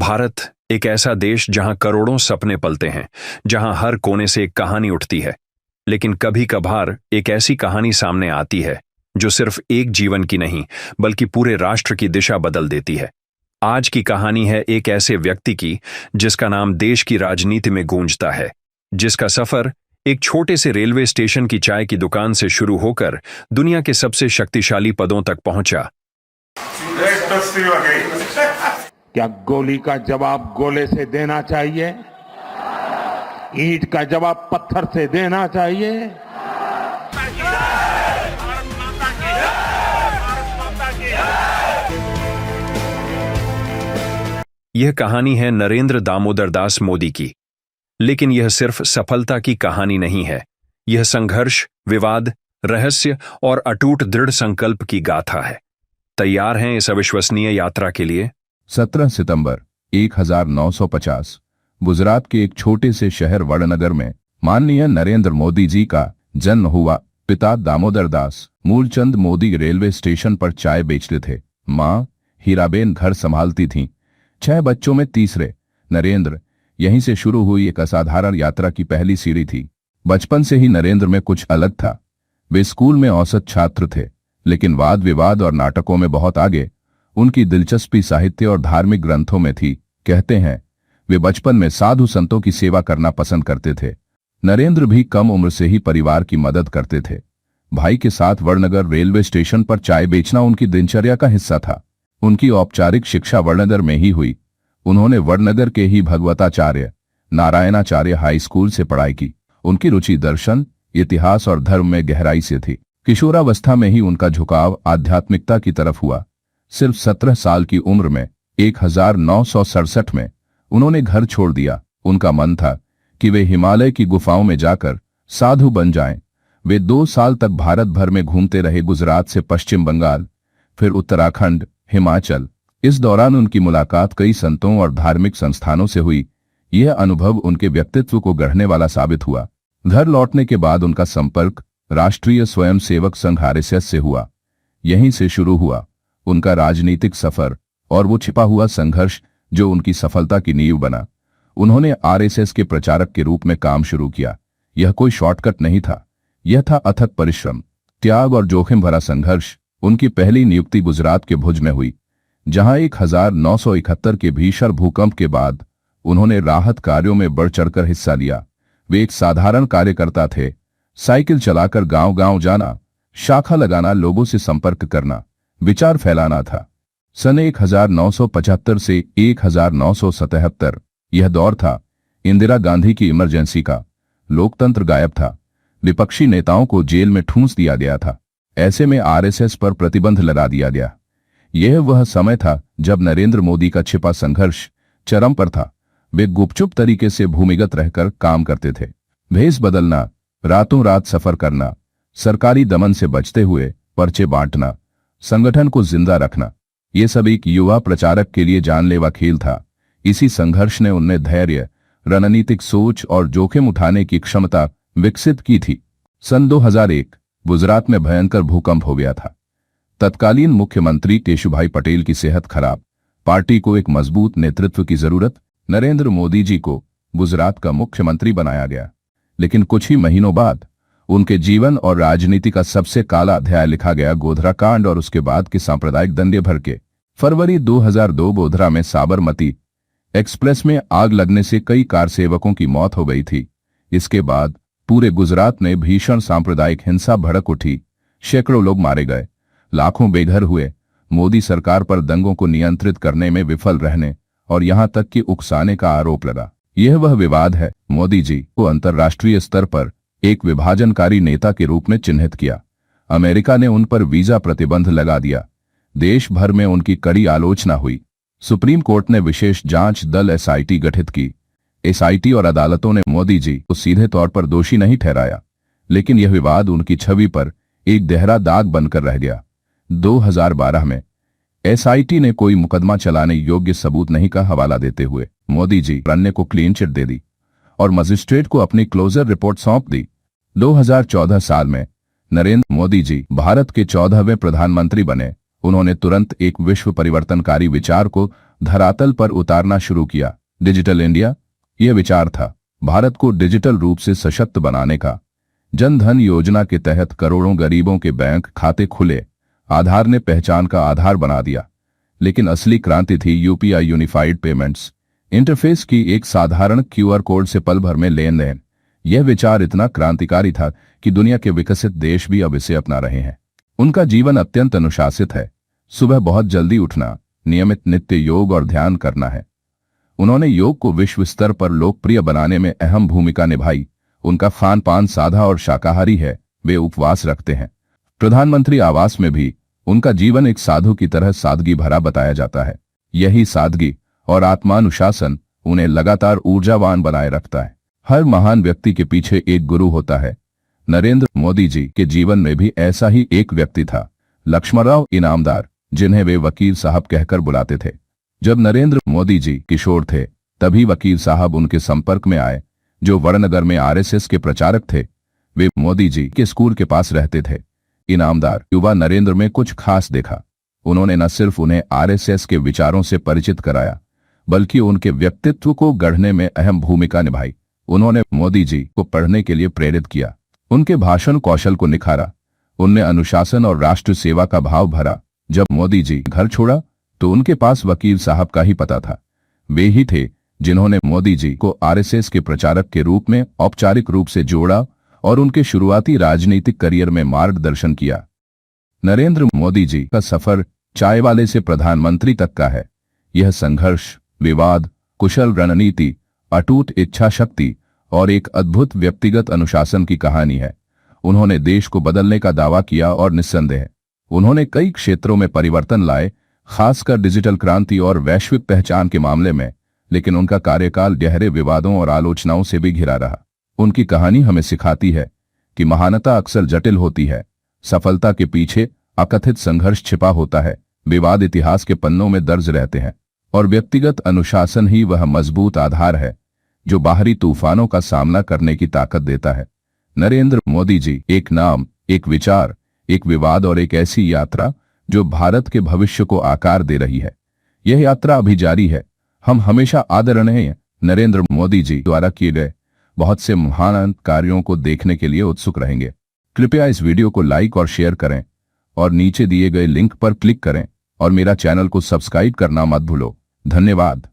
भारत एक ऐसा देश जहां करोड़ों सपने पलते हैं, जहां हर कोने से एक कहानी उठती है। लेकिन कभी कभार एक ऐसी कहानी सामने आती है जो सिर्फ एक जीवन की नहीं बल्कि पूरे राष्ट्र की दिशा बदल देती है। आज की कहानी है एक ऐसे व्यक्ति की जिसका नाम देश की राजनीति में गूंजता है, जिसका सफर एक छोटे से रेलवे स्टेशन की चाय की दुकान से शुरू होकर दुनिया के सबसे शक्तिशाली पदों तक पहुंचा। क्या गोली का जवाब गोले से देना चाहिए? ईंट का जवाब पत्थर से देना चाहिए? यह कहानी है नरेंद्र दामोदर दास मोदी की। लेकिन यह सिर्फ सफलता की कहानी नहीं है, यह संघर्ष, विवाद, रहस्य और अटूट दृढ़ संकल्प की गाथा है। तैयार हैं इस अविश्वसनीय यात्रा के लिए? 17 सितंबर 1950 गुजरात के एक छोटे से शहर वडनगर में माननीय नरेंद्र मोदी जी का जन्म हुआ। पिता दामोदर दास मूलचंद मोदी रेलवे स्टेशन पर चाय बेचते थे। मां हीराबेन घर संभालती थीं। 6 बच्चों में तीसरे नरेंद्र। यहीं से शुरू हुई एक असाधारण यात्रा की पहली सीढ़ी थी। बचपन से ही नरेंद्र में कुछ अलग था। वे स्कूल में औसत छात्र थे, लेकिन वाद विवाद और नाटकों में बहुत आगे। उनकी दिलचस्पी साहित्य और धार्मिक ग्रंथों में थी। कहते हैं वे बचपन में साधु संतों की सेवा करना पसंद करते थे। नरेंद्र भी कम उम्र से ही परिवार की मदद करते थे। भाई के साथ वडनगर रेलवे स्टेशन पर चाय बेचना उनकी दिनचर्या का हिस्सा था। उनकी औपचारिक शिक्षा वडनगर में ही हुई। उन्होंने वडनगर के ही भगवताचार्य नारायणाचार्य हाई स्कूल से पढ़ाई की। उनकी रुचि दर्शन, इतिहास और धर्म में गहराई से थी। किशोरावस्था में ही उनका झुकाव आध्यात्मिकता की तरफ हुआ। सिर्फ 17 साल की उम्र में 1967 में उन्होंने घर छोड़ दिया। उनका मन था कि वे हिमालय की गुफाओं में जाकर साधु बन जाएं। वे 2 साल तक भारत भर में घूमते रहे, गुजरात से पश्चिम बंगाल, फिर उत्तराखंड, हिमाचल। इस दौरान उनकी मुलाकात कई संतों और धार्मिक संस्थानों से हुई। यह अनुभव उनके व्यक्तित्व को गढ़ने वाला साबित हुआ। घर लौटने के बाद उनका संपर्क राष्ट्रीय स्वयंसेवक संघ आरएसएस से हुआ। यहीं से शुरू हुआ उनका राजनीतिक सफर और वो छिपा हुआ संघर्ष जो उनकी सफलता की नींव बना। उन्होंने आरएसएस के प्रचारक के रूप में काम शुरू किया। यह कोई शॉर्टकट नहीं था, यह था अथक परिश्रम, त्याग और जोखिम भरा संघर्ष। उनकी पहली नियुक्ति गुजरात के भुज में हुई, जहां 1971 के भीषण भूकंप के बाद उन्होंने राहत कार्यों में बढ़ चढ़कर हिस्सा लिया। वे एक साधारण कार्यकर्ता थे। साइकिल चलाकर गांव-गांव जाना, शाखा लगाना, लोगों से संपर्क करना, विचार फैलाना था। सन 1975 से 1977 यह दौर था इंदिरा गांधी की इमरजेंसी का। लोकतंत्र गायब था। विपक्षी नेताओं को जेल में ठूंस दिया गया था। ऐसे में आरएसएस पर प्रतिबंध लगा दिया गया। यह वह समय था जब नरेंद्र मोदी का छिपा संघर्ष चरम पर था। वे गुपचुप तरीके से भूमिगत रहकर काम करते थे। भेष बदलना, रातों रात सफर करना, सरकारी दमन से बचते हुए पर्चे बांटना, संगठन को जिंदा रखना, ये सब एक युवा प्रचारक के लिए जानलेवा खेल था। इसी संघर्ष ने उनमें धैर्य, रणनीतिक सोच और जोखिम उठाने की क्षमता विकसित की थी। सन 2001 गुजरात में भयंकर भूकंप हो गया था। तत्कालीन मुख्यमंत्री केशुभाई पटेल की सेहत खराब। पार्टी को एक मजबूत नेतृत्व की जरूरत। नरेंद्र मोदी जी को गुजरात का मुख्यमंत्री बनाया गया। लेकिन कुछ ही महीनों बाद उनके जीवन और राजनीति का सबसे काला अध्याय लिखा गया, गोधरा कांड और उसके बाद के सांप्रदायिक दंगे भर के। फरवरी 2002 गोधरा में साबरमती एक्सप्रेस में आग लगने से कई कार सेवकों की मौत हो गई थी। इसके बाद पूरे गुजरात में भीषण सांप्रदायिक हिंसा भड़क उठी। सैकड़ों लोग मारे गए, लाखों बेघर हुए। मोदी सरकार पर दंगों को नियंत्रित करने में विफल रहने और यहां तक कि उकसाने का आरोप लगा। यह वह विवाद है। मोदी जी को अंतर्राष्ट्रीय स्तर पर एक विभाजनकारी नेता के रूप में चिन्हित किया। अमेरिका ने उन पर वीजा प्रतिबंध लगा दिया। देश भर में उनकी कड़ी आलोचना हुई। सुप्रीम कोर्ट ने विशेष जांच दल एसआईटी गठित की। एसआईटी और अदालतों ने मोदी जी को सीधे तौर पर दोषी नहीं ठहराया, लेकिन यह विवाद उनकी छवि पर एक गहरा दाग बनकर रह गया। 2012 में एसआईटी ने कोई मुकदमा चलाने योग्य सबूत नहीं का हवाला देते हुए मोदी जी अन्य को क्लीन चिट दे दी और मजिस्ट्रेट को अपनी क्लोजर रिपोर्ट सौंप दी। 2014 साल में नरेंद्र मोदी जी भारत के 14वें प्रधानमंत्री बने। उन्होंने तुरंत एक विश्व परिवर्तनकारी विचार को धरातल पर उतारना शुरू किया। डिजिटल इंडिया, यह विचार था भारत को डिजिटल रूप से सशक्त बनाने का। जन धन योजना के तहत करोड़ों गरीबों के बैंक खाते खुले। आधार ने पहचान का आधार बना दिया। लेकिन असली क्रांति थी यूपीआई यूनिफाइड पेमेंट्स इंटरफेस की एक साधारण क्यूआर कोड से पल भर में लेन देन। यह विचार इतना क्रांतिकारी था कि दुनिया के विकसित देश भी अब इसे अपना रहे हैं। उनका जीवन अत्यंत अनुशासित है। सुबह बहुत जल्दी उठना, नियमित नित्य योग और ध्यान करना है। उन्होंने योग को विश्व स्तर पर लोकप्रिय बनाने में अहम भूमिका निभाई। उनका खान पान सादा और शाकाहारी है। वे उपवास रखते हैं। प्रधानमंत्री आवास में भी उनका जीवन एक साधु की तरह सादगी भरा बताया जाता है। यही सादगी और आत्मानुशासन उन्हें लगातार ऊर्जावान बनाए रखता है। हर महान व्यक्ति के पीछे एक गुरु होता है। नरेंद्र मोदी जी के जीवन में भी ऐसा ही एक व्यक्ति था, लक्ष्मणराव इनामदार, जिन्हें वे वकील साहब कहकर बुलाते थे। जब नरेंद्र मोदी जी किशोर थे तभी वकील साहब उनके संपर्क में आए, जो वड़नगर में आरएसएस के प्रचारक थे। वे मोदी जी के स्कूल के पास रहते थे। इनामदार युवा नरेंद्र में कुछ खास देखा। उन्होंने न सिर्फ उन्हें आरएसएस के विचारों से परिचित कराया, बल्कि उनके व्यक्तित्व को गढ़ने में अहम भूमिका निभाई। उन्होंने मोदी जी को पढ़ने के लिए प्रेरित किया, उनके भाषण कौशल को निखारा। उनने अनुशासन और राष्ट्र सेवा का भाव भरा। जब मोदी जी घर छोड़ा तो उनके पास वकील साहब का ही पता था। वे ही थे जिन्होंने मोदी जी को आरएसएस के प्रचारक के रूप में औपचारिक रूप से जोड़ा और उनके शुरुआती राजनीतिक करियर में मार्गदर्शन किया। नरेंद्र मोदी जी का सफर चाय वाले से प्रधानमंत्री तक का है। यह संघर्ष, विवाद, कुशल रणनीति, अटूट इच्छा शक्ति और एक अद्भुत व्यक्तिगत अनुशासन की कहानी है। उन्होंने देश को बदलने का दावा किया और निस्संदेह उन्होंने कई क्षेत्रों में परिवर्तन लाए, खासकर डिजिटल क्रांति और वैश्विक पहचान के मामले में। लेकिन उनका कार्यकाल गहरे विवादों और आलोचनाओं से भी घिरा रहा। उनकी कहानी हमें सिखाती है कि महानता अक्सर जटिल होती है। सफलता के पीछे अकथित संघर्ष छिपा होता है। विवाद इतिहास के पन्नों में दर्ज रहते हैं और व्यक्तिगत अनुशासन ही वह मजबूत आधार है जो बाहरी तूफानों का सामना करने की ताकत देता है। नरेंद्र मोदी जी एक नाम, एक विचार, एक विवाद और एक ऐसी यात्रा जो भारत के भविष्य को आकार दे रही है। यह यात्रा अभी जारी है। हम हमेशा आदरणीय नरेंद्र मोदी जी द्वारा किए गए बहुत से महान कार्यों को देखने के लिए उत्सुक रहेंगे। कृपया इस वीडियो को लाइक और शेयर करें और नीचे दिए गए लिंक पर क्लिक करें और मेरा चैनल को सब्सक्राइब करना मत भूलो। धन्यवाद।